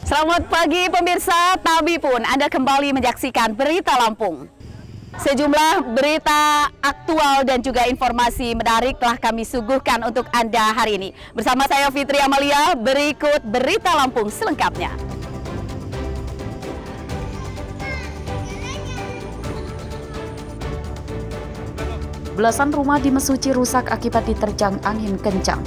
Selamat pagi pemirsa, Tabi pun Anda kembali menyaksikan Berita Lampung. Sejumlah berita aktual dan juga informasi menarik telah kami suguhkan untuk Anda hari ini. Bersama saya Fitri Amalia, berikut Berita Lampung selengkapnya. Belasan rumah di Mesuji rusak akibat diterjang angin kencang.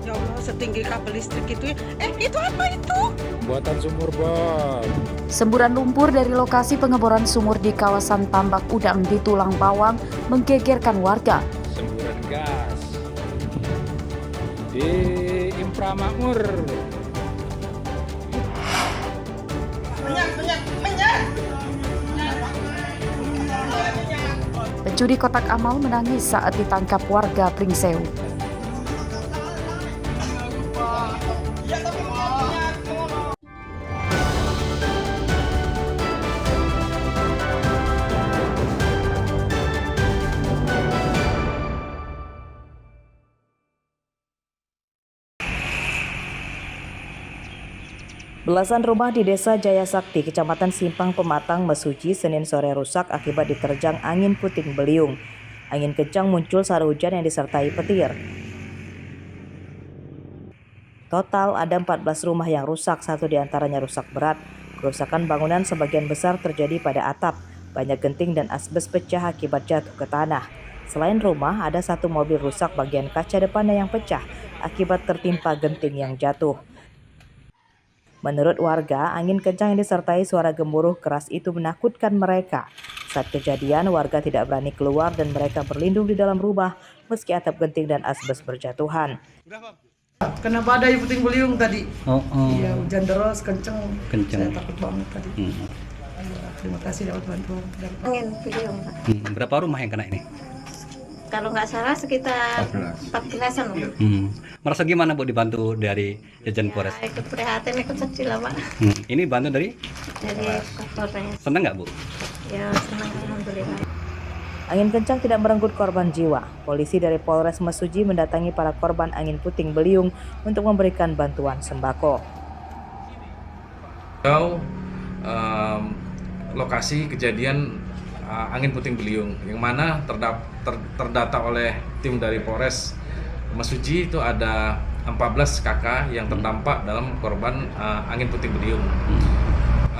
Ya Allah, setinggi kabel listrik itu ya. Itu apa itu? Buatan sumur bor. Semburan lumpur dari lokasi pengeboran sumur di kawasan Tambak Udang di Tulang Bawang menggegerkan warga. Semburan gas di Inframakmur. Pencuri kotak amal menangis saat ditangkap warga Pringsewu. Belasan rumah di Desa Jaya Sakti, Kecamatan Simpang Pematang, Mesuji, Senin sore rusak akibat diterjang angin puting beliung. Angin kencang muncul saat hujan yang disertai petir. Total ada 14 rumah yang rusak, satu diantaranya rusak berat. Kerusakan bangunan sebagian besar terjadi pada atap. Banyak genting dan asbes pecah akibat jatuh ke tanah. Selain rumah, ada satu mobil rusak bagian kaca depannya yang pecah akibat tertimpa genting yang jatuh. Menurut warga, angin kencang yang disertai suara gemuruh keras itu menakutkan mereka. Saat kejadian, warga tidak berani keluar dan mereka berlindung di dalam rumah meski atap genting dan asbes berjatuhan. Kena badai puting beliung tadi. Iya, hujan deras kenceng. Kenceng. Saya takut banget tadi. Terima kasih dapat bantuan. Angin beliung, Pak. Berapa rumah yang kena ini? Kalau nggak salah sekitar 14-an. Merasa gimana Bu dibantu dari Jajan Polres? Ikut prihatin, ikut sedih lah Pak. Ini bantu dari Polres. senang nggak Bu? Ya senang, alhamdulillah. Angin kencang tidak merenggut korban jiwa. Polisi dari Polres Mesuji mendatangi para korban angin puting beliung untuk memberikan bantuan sembako. Lokasi kejadian angin puting beliung yang mana terdata oleh tim dari Polres Mesuji itu ada 14 kakak yang terdampak dalam korban angin puting beliung.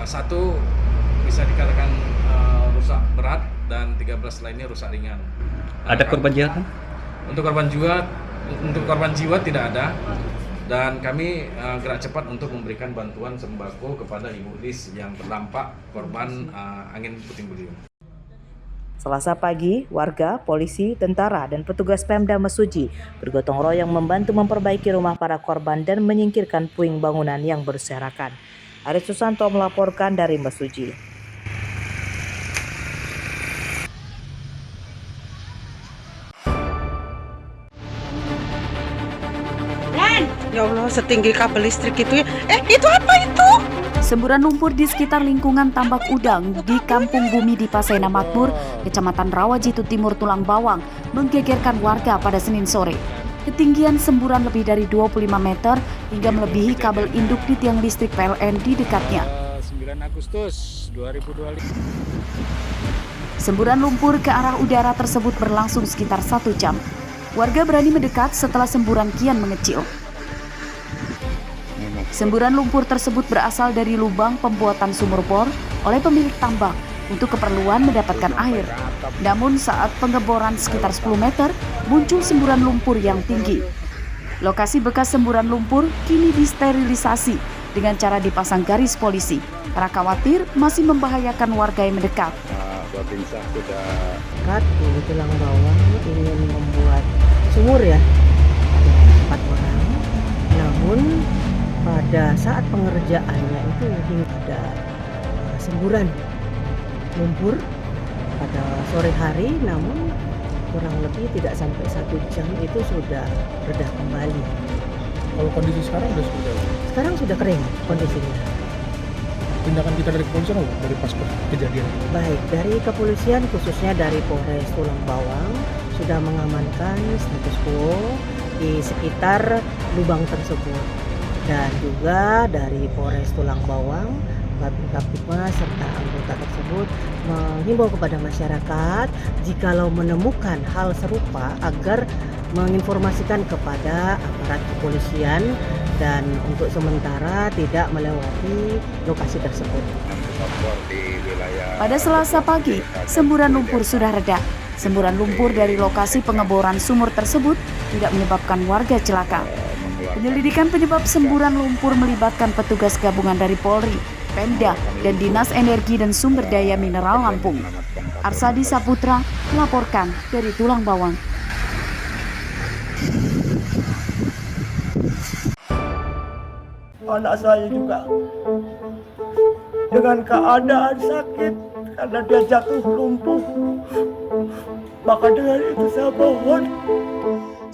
Satu bisa dikatakan rusak berat dan 13 lainnya rusak ringan. Ada korban jiwa kan? Untuk korban jiwa tidak ada. Dan kami gerak cepat untuk memberikan bantuan sembako kepada Ibu Lis yang terdampak korban angin puting beliung. Selasa pagi, warga, polisi, tentara, dan petugas Pemda Mesuji bergotong royong membantu memperbaiki rumah para korban dan menyingkirkan puing bangunan yang berserakan. Aris Susanto melaporkan dari Mesuji. Ya Allah, setinggi kabel listrik itu ya. Itu apa itu? Semburan lumpur di sekitar lingkungan Tambak Udang di Kampung Bumi di Pasena Makmur, Kecamatan Rawajitu Timur Tulang Bawang, menggegerkan warga pada Senin sore. Ketinggian semburan lebih dari 25 meter hingga melebihi kabel induk di tiang listrik PLN di dekatnya. 9 Agustus 2025. Semburan lumpur ke arah udara tersebut berlangsung sekitar 1 jam. Warga berani mendekat setelah semburan kian mengecil. Semburan lumpur tersebut berasal dari lubang pembuatan sumur bor oleh pemilik tambak untuk keperluan mendapatkan air. Namun saat pengeboran sekitar 10 meter, muncul semburan lumpur yang tinggi. Lokasi bekas semburan lumpur kini disterilisasi dengan cara dipasang garis polisi karena khawatir masih membahayakan warga yang mendekat. Babinsa sudah di Tulang Bawang ingin membuat sumur ya, ada 4 orang. Namun pada saat pengerjaannya itu ada semburan lumpur pada sore hari, namun kurang lebih tidak sampai 1 jam itu sudah reda kembali. Kalau kondisi sekarang sudah Sekarang sudah kering kondisinya. tindakan kita dari kepolisian apa dari pas kejadian? Baik, dari kepolisian khususnya dari Polres Tulang Bawang sudah mengamankan status quo di sekitar lubang tersebut. Dan juga dari Polres Tulang Bawang, Babin Kaptipmas serta anggota tersebut menghimbau kepada masyarakat jikalau menemukan hal serupa agar menginformasikan kepada aparat kepolisian dan untuk sementara tidak melewati lokasi tersebut. Pada Selasa pagi, semburan lumpur sudah reda. Semburan lumpur dari lokasi pengeboran sumur tersebut tidak menyebabkan warga celaka. Penyelidikan penyebab semburan lumpur melibatkan petugas gabungan dari Polri, Pemda, dan Dinas Energi dan Sumber Daya Mineral Lampung. Arsadi Saputra melaporkan dari Tulang Bawang. Anak saya juga dengan keadaan sakit karena dia jatuh lumpuh. Maka dengan itu saya mohon.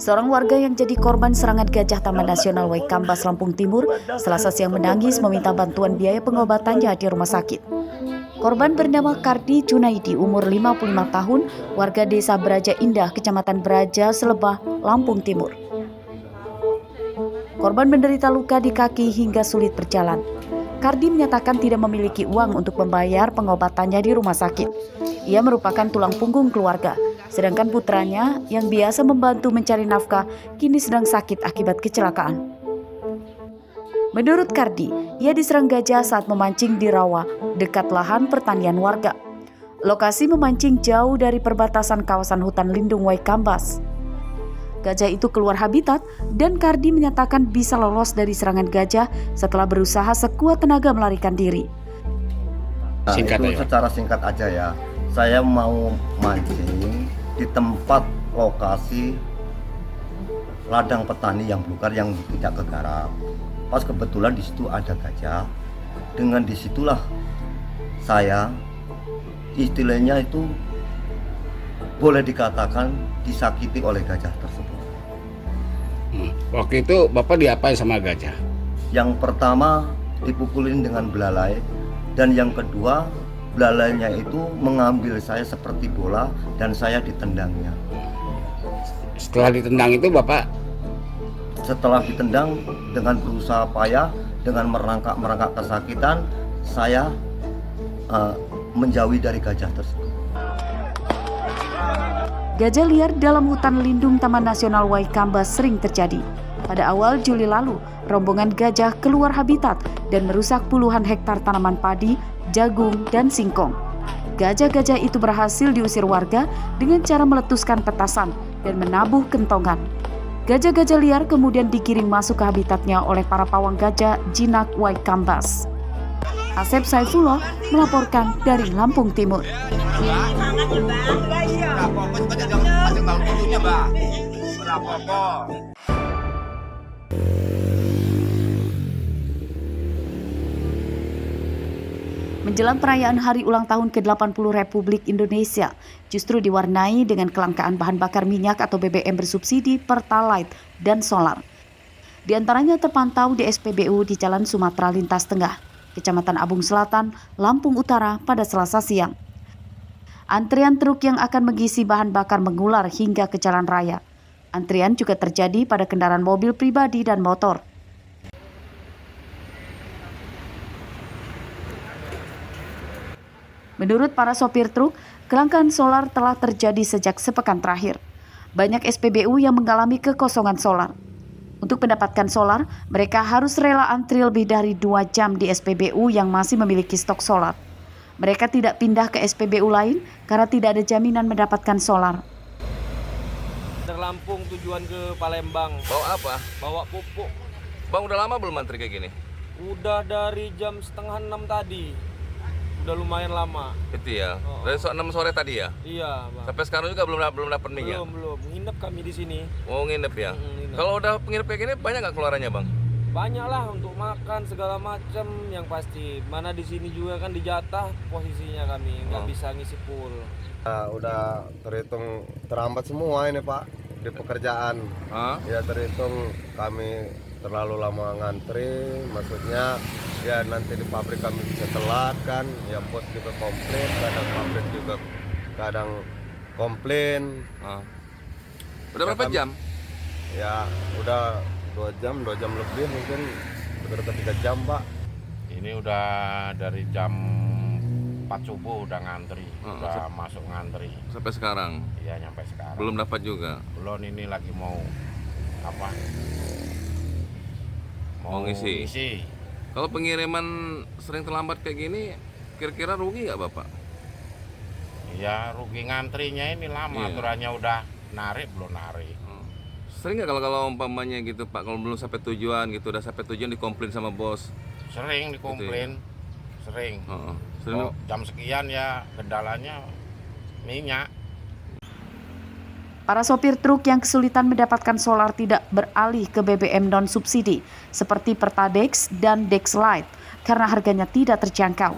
Seorang warga yang jadi korban serangan gajah Taman Nasional Waikambas, Lampung Timur, Selasa siang menangis meminta bantuan biaya pengobatannya di rumah sakit. Korban bernama Kardi Junaidi, umur 55 tahun, warga desa Braja Indah, Kecamatan Braja, Selebah, Lampung Timur. Korban menderita luka di kaki hingga sulit berjalan. Kardi menyatakan tidak memiliki uang untuk membayar pengobatannya di rumah sakit. Ia merupakan tulang punggung keluarga, sedangkan putranya yang biasa membantu mencari nafkah kini sedang sakit akibat kecelakaan. Menurut Kardi, ia diserang gajah saat memancing di rawa dekat lahan pertanian warga. Lokasi memancing jauh dari perbatasan kawasan hutan lindung Waikambas. Gajah itu keluar habitat dan Kardi menyatakan bisa lolos dari serangan gajah setelah berusaha sekuat tenaga melarikan diri. Singkat itu secara singkat aja ya, saya mau mancing di tempat lokasi ladang petani yang belukar yang tidak kegarap. Pas kebetulan di situ ada gajah, dengan disitulah saya istilahnya itu boleh dikatakan disakiti oleh gajah tersebut. Waktu itu Bapak diapain sama gajah? Yang pertama dipukulin dengan belalai, dan yang kedua belalainya itu mengambil saya seperti bola dan saya ditendangnya. Setelah ditendang itu Bapak? Setelah ditendang dengan berusaha payah, dengan merangkak kesakitan, saya menjauhi dari gajah tersebut. Gajah liar dalam hutan lindung Taman Nasional Waikambas sering terjadi. Pada awal Juli lalu, rombongan gajah keluar habitat dan merusak puluhan hektar tanaman padi, jagung, dan singkong. Gajah-gajah itu berhasil diusir warga dengan cara meletuskan petasan dan menabuh kentongan. Gajah-gajah liar kemudian digiring masuk ke habitatnya oleh para pawang gajah Jinak Waikambas. Asep Saifullah melaporkan dari Lampung Timur. Menjelang perayaan hari ulang tahun ke-80 Republik Indonesia, justru diwarnai dengan kelangkaan bahan bakar minyak atau BBM bersubsidi, Pertalite, dan solar. Di antaranya terpantau di SPBU di Jalan Sumatera Lintas Tengah, Kecamatan Abung Selatan, Lampung Utara pada Selasa siang. Antrian truk yang akan mengisi bahan bakar mengular hingga ke jalan raya. Antrian juga terjadi pada kendaraan mobil pribadi dan motor. Menurut para sopir truk, kelangkaan solar telah terjadi sejak sepekan terakhir. Banyak SPBU yang mengalami kekosongan solar. Untuk mendapatkan solar, mereka harus rela antri lebih dari 2 jam di SPBU yang masih memiliki stok solar. Mereka tidak pindah ke SPBU lain karena tidak ada jaminan mendapatkan solar. Dari Lampung tujuan ke Palembang. Bawa apa? Bawa pupuk. Bang, udah lama belum antri kayak gini? Udah dari jam 5:30 tadi. Udah lumayan lama. Itu ya. Oh. Dari 6 sore tadi ya? Iya, Bang. Sampai sekarang juga belum dapat minyak. Belum. Nginep kami di sini. Oh, nginep ya. Nginep. Kalau udah nginep kayak gini banyak nggak keluarannya, Bang? Banyak lah untuk makan segala macam yang pasti. Mana di sini juga kan dijatah posisinya kami, nggak bisa ngisi full. Udah terhitung terhambat semua ini Pak di pekerjaan. Ya terhitung kami terlalu lama ngantri, maksudnya ya nanti di pabrik kami bisa telat kan, ya bos juga komplain, kadang pabrik juga kadang komplain. Udah berapa jam? Ya udah 2 jam lebih, mungkin dekat 3 jam Pak. Ini udah dari jam 4 subuh udah ngantri, udah masuk ngantri. Sampai sekarang? Iya, nyampe sekarang. Belum dapat juga? Belum, ini lagi mau apa? Mau ngisi? Kalau pengiriman sering terlambat kayak gini, kira-kira rugi nggak Bapak? Iya, rugi ngantrinya ini lama, aturannya udah narik belum narik. Sering nggak kalau umpamanya gitu Pak, kalau belum sampai tujuan gitu, udah sampai tujuan dikomplain sama bos? Sering dikomplain, gitu ya? sering. Sering. Oh, jam sekian ya kendalanya minyak. Para sopir truk yang kesulitan mendapatkan solar tidak beralih ke BBM non-subsidi seperti Pertadex dan Dexlite karena harganya tidak terjangkau.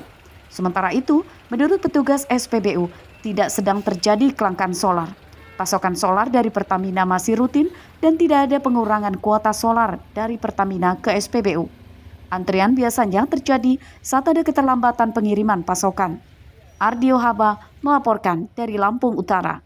Sementara itu, menurut petugas SPBU, tidak sedang terjadi kelangkaan solar. Pasokan solar dari Pertamina masih rutin dan tidak ada pengurangan kuota solar dari Pertamina ke SPBU. Antrian biasanya terjadi saat ada keterlambatan pengiriman pasokan. Ardio Haba melaporkan dari Lampung Utara.